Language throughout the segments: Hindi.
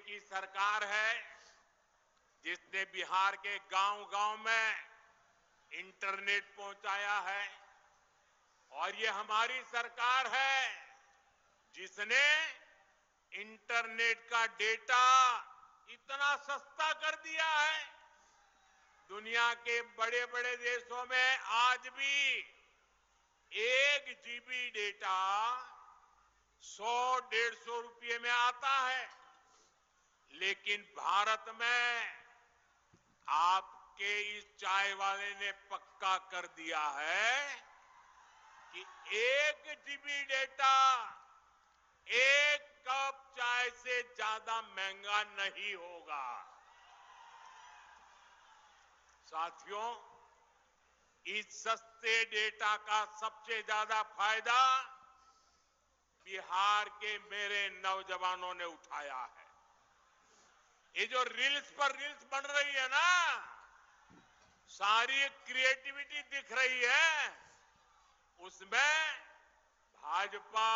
की सरकार है जिसने बिहार के गांव-गांव में इंटरनेट पहुंचाया है और ये हमारी सरकार है जिसने इंटरनेट का डेटा इतना सस्ता कर दिया है। दुनिया के बड़े-बड़े देशों में आज भी 1 GB डेटा 100-150 रुपये में आता है, लेकिन भारत में आपके इस चाय वाले ने पक्का कर दिया है कि 1 GB डेटा 1 कप चाय से ज्यादा महंगा नहीं होगा। साथियों, इस सस्ते डेटा का सबसे ज्यादा फायदा बिहार के मेरे नौजवानों ने उठाया है। ये जो रील्स पर रील्स बन रही है ना, सारी क्रिएटिविटी दिख रही है, उसमें भाजपा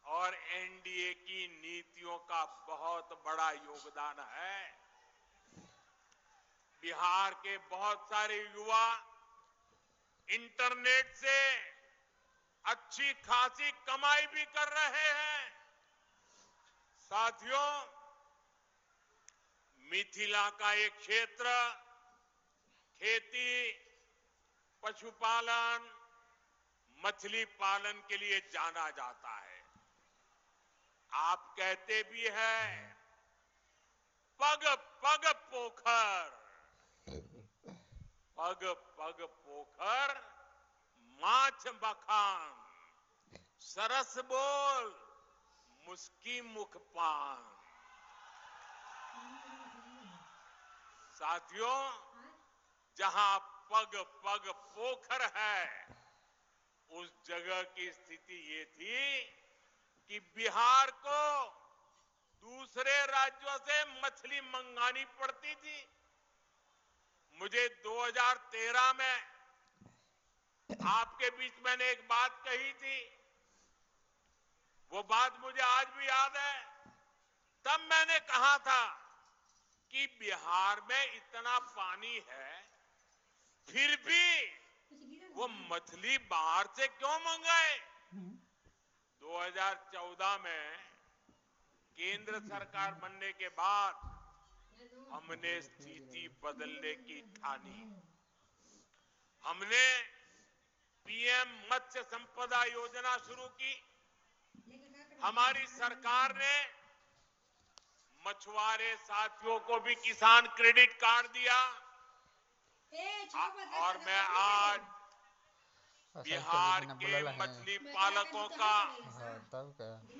और एनडीए की नीतियों का बहुत बड़ा योगदान है। बिहार के बहुत सारे युवा इंटरनेट से अच्छी खासी कमाई भी कर रहे हैं। साथियों, मिथिला का एक क्षेत्र खेती, पशुपालन, मछली पालन के लिए जाना जाता है। आप कहते भी हैं पग पग पोखर, पग पग पोखर माछ बखान, सरस बोल मुस्की मुख पान। साथियों, जहां पग पग पोखर है, उस जगह की स्थिति ये थी कि बिहार को दूसरे राज्यों से मछली मंगानी पड़ती थी। मुझे 2013 में आपके बीच मैंने एक बात कही थी, वो बात मुझे आज भी याद है। तब मैंने कहा था कि बिहार में इतना पानी है, फिर भी वो मछली बाहर से क्यों मंगाए। 2014 में केंद्र सरकार बनने के बाद हमने स्थिति बदलने की ठानी। हमने पीएम मत्स्य संपदा योजना शुरू की। हमारी सरकार ने मछुआरे साथियों को भी किसान क्रेडिट कार्ड दिया और मैं आज बिहार के मछली पालकों का,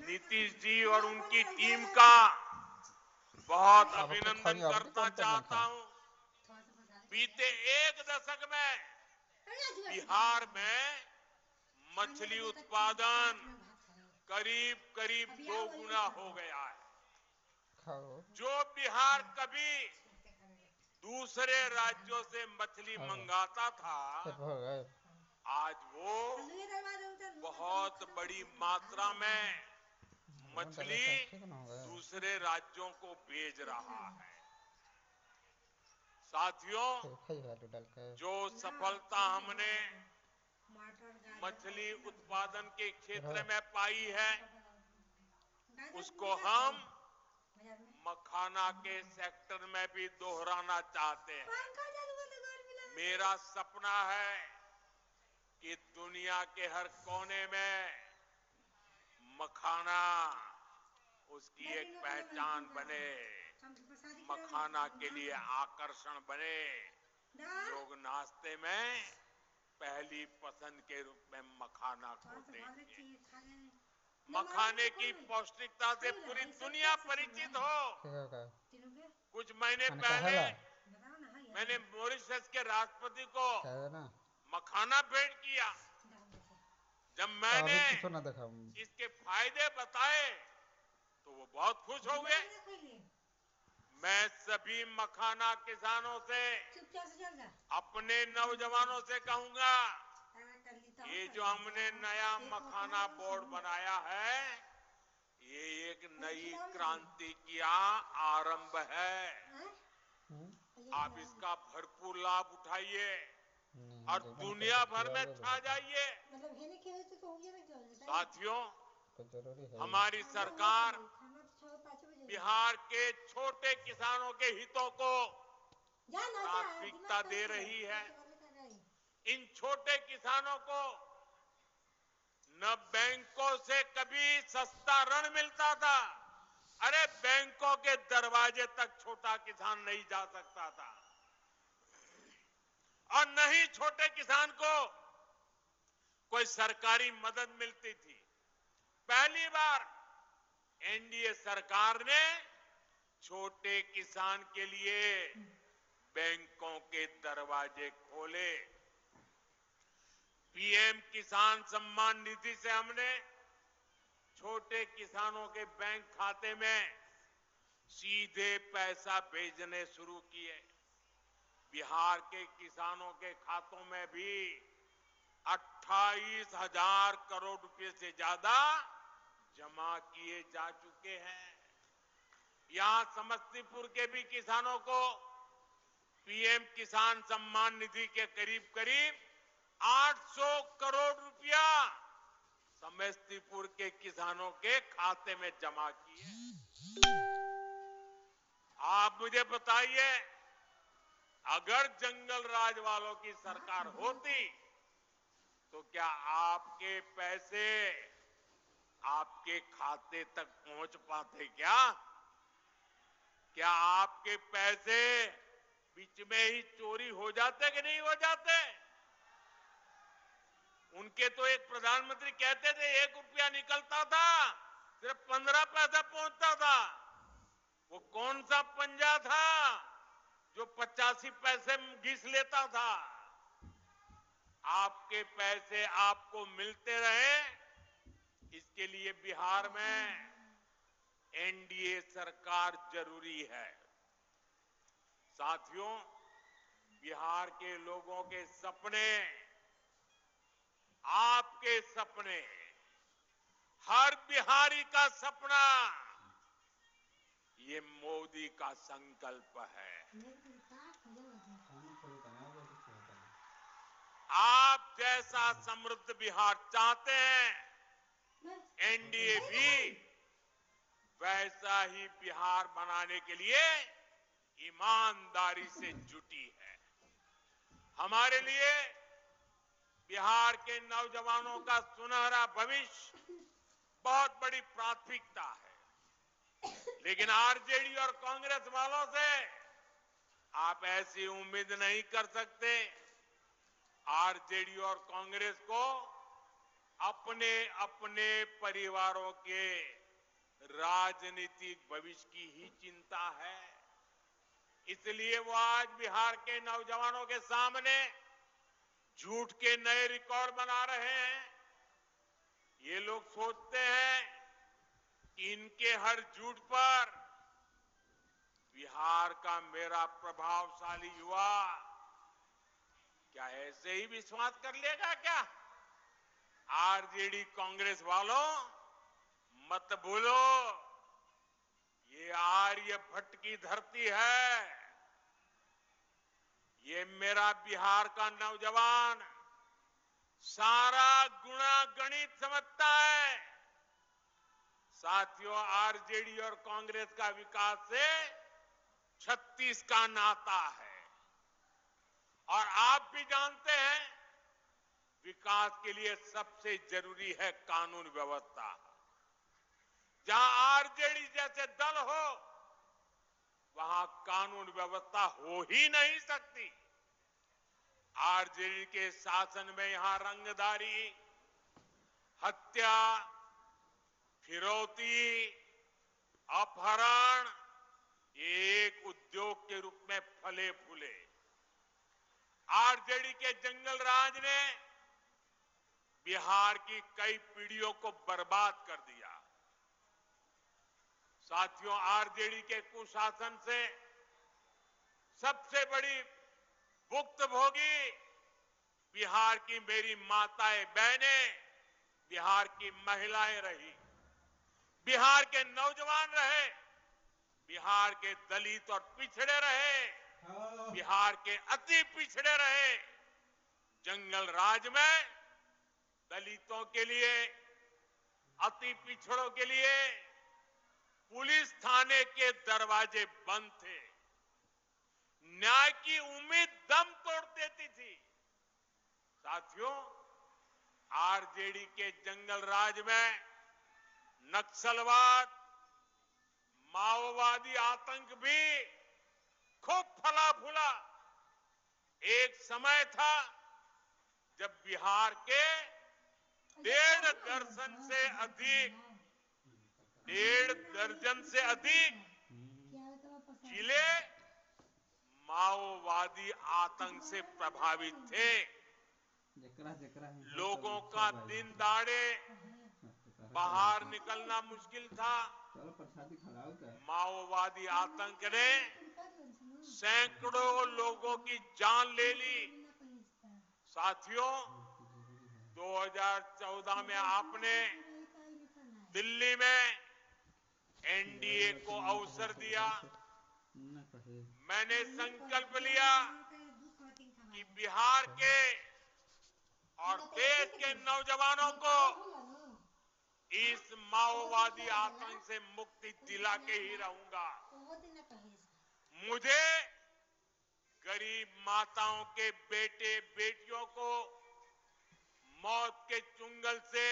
नीतीश जी और उनकी टीम का बहुत अभिनंदन करना चाहता हूं। बीते 1 दशक में बिहार में मछली उत्पादन करीब करीब 2 गुना हो गया है। जो बिहार कभी दूसरे राज्यों से मछली मंगाता था, आज वो बहुत बड़ी मात्रा में मछली दूसरे राज्यों को भेज रहा है। साथियों, जो सफलता हमने मछली उत्पादन के क्षेत्र में पाई है, उसको हम मखाना के सेक्टर में भी दोहराना चाहते हैं। मेरा सपना है कि दुनिया के हर कोने में मखाना उसकी एक पहचान बने, मखाना के लिए आकर्षण बने, लोग नाश्ते में पहली पसंद के रूप में मखाना को देखें। मखाने की पौष्टिकता से पूरी दुनिया परिचित हो। कुछ महीने पहले मैंने मॉरिशस के राष्ट्रपति को मखाना भेंट किया। जब मैंने इसके फायदे बताए तो वो बहुत खुश हो गए। मैं सभी मखाना किसानों से, अपने नौजवानों से कहूंगा, ये जो हमने नया मखाना बोर्ड बनाया है, ये एक नई क्रांति का आरंभ है। आप इसका भरपूर लाभ उठाइए और दुनिया भर में छा जाइए। साथियों, हमारी सरकार बिहार के छोटे किसानों के हितों को प्राथमिकता दे रही है। इन छोटे किसानों को न बैंकों से कभी सस्ता ऋण मिलता था। अरे बैंकों के दरवाजे तक छोटा किसान नहीं जा सकता था और न ही छोटे किसान को कोई सरकारी मदद मिलती थी। पहली बार एनडीए सरकार ने छोटे किसान के लिए बैंकों के दरवाजे खोले। पीएम किसान सम्मान निधि से हमने छोटे किसानों के बैंक खाते में सीधे पैसा भेजने शुरू किए। बिहार के किसानों के खातों में भी 28,000 करोड़ रुपए से ज्यादा जमा किए जा चुके हैं। यहां समस्तीपुर के भी किसानों को पीएम किसान सम्मान निधि के करीब करीब 800 करोड़ रुपया समस्तीपुर के किसानों के खाते में जमा किए। आप मुझे बताइए, अगर जंगल राज वालों की सरकार होती तो क्या आपके पैसे आपके खाते तक पहुंच पाते? क्या आपके पैसे बीच में ही चोरी हो जाते कि नहीं हो जाते? उनके तो एक प्रधानमंत्री कहते थे 1 रुपया निकलता था सिर्फ 15 पैसा पहुंचता था। वो कौन सा पंजा था जो 85 पैसे घिस लेता था? आपके पैसे आपको मिलते रहे, इसके लिए बिहार में एनडीए सरकार जरूरी है। साथियों, बिहार के लोगों के सपने, आपके सपने, हर बिहारी का सपना, ये मोदी का संकल्प है। आप जैसा समृद्ध बिहार चाहते हैं, एनडीए भी वैसा ही बिहार बनाने के लिए ईमानदारी से जुटी है। हमारे लिए बिहार के नौजवानों का सुनहरा भविष्य बहुत बड़ी प्राथमिकता है। लेकिन आरजेडी और कांग्रेस वालों से आप ऐसी उम्मीद नहीं कर सकते। आरजेडी और कांग्रेस को अपने अपने परिवारों के राजनीतिक भविष्य की ही चिंता है। इसलिए वो आज बिहार के नौजवानों के सामने झूठ के नए रिकॉर्ड बना रहे हैं। ये लोग सोचते हैं कि इनके हर झूठ पर बिहार का मेरा प्रभावशाली युवा क्या ऐसे ही विश्वास कर लेगा क्या? आरजेडी कांग्रेस वालों, मत भूलो, ये आर्यभट्ट की धरती है। ये मेरा बिहार का नौजवान सारा गुणा गणित समझता है। साथियों, आरजेडी और कांग्रेस का विकास से 36 का नाता है और आप भी जानते हैं विकास के लिए सबसे जरूरी है कानून व्यवस्था। जहां आरजेडी जैसे दल हो वहां कानून व्यवस्था हो ही नहीं सकती। आरजेडी के शासन में यहां रंगदारी, हत्या, फिरौती, अपहरण एक उद्योग के रूप में फले फूले। आरजेडी के जंगल राज ने बिहार की कई पीढ़ियों को बर्बाद कर दिया। साथियों, आरजेडी के कुशासन से सबसे बड़ी भुक्तभोगी बिहार की मेरी माताएं, बहनें, बिहार की महिलाएं रही। बिहार के नौजवान रहे, बिहार के दलित और पिछड़े रहे, बिहार के अति पिछड़े रहे। जंगल राज में दलितों के लिए, अति पिछड़ों के लिए पुलिस थाने के दरवाजे बंद थे। न्याय की उम्मीद दम तोड़ देती थी। साथियों, आरजेडी के जंगल राज में नक्सलवाद, माओवादी आतंक भी खूब फला फूला। एक समय था जब बिहार के 1.5 दर्जन से अधिक जिले माओवादी आतंक से प्रभावित थे। लोगों का दिन दहाड़े बाहर निकलना मुश्किल था। माओवादी आतंक ने सैकड़ों लोगों की जान ले ली। साथियों, 2014 में आपने दिल्ली में एनडीए को अवसर दिया। मैंने संकल्प लिया कि बिहार के और देश के नौजवानों को इस माओवादी आतंक से मुक्ति दिला के ही रहूंगा। मुझे गरीब माताओं के बेटे बेटियों को मौत के चुंगल से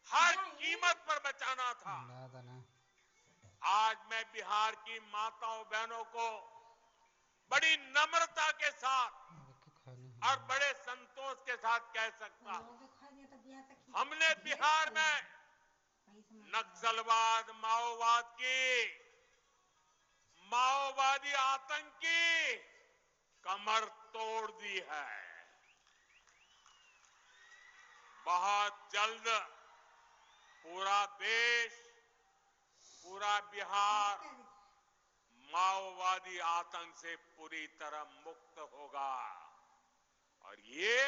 हर कीमत पर बचाना था। आज मैं बिहार की माताओं बहनों को बड़ी नम्रता के साथ और बड़े संतोष के साथ कह सकता हूं, हमने बिहार में नक्सलवाद, माओवादी आतंक की कमर तोड़ दी है। बहुत जल्द पूरा देश, पूरा बिहार माओवादी आतंक से पूरी तरह मुक्त होगा और ये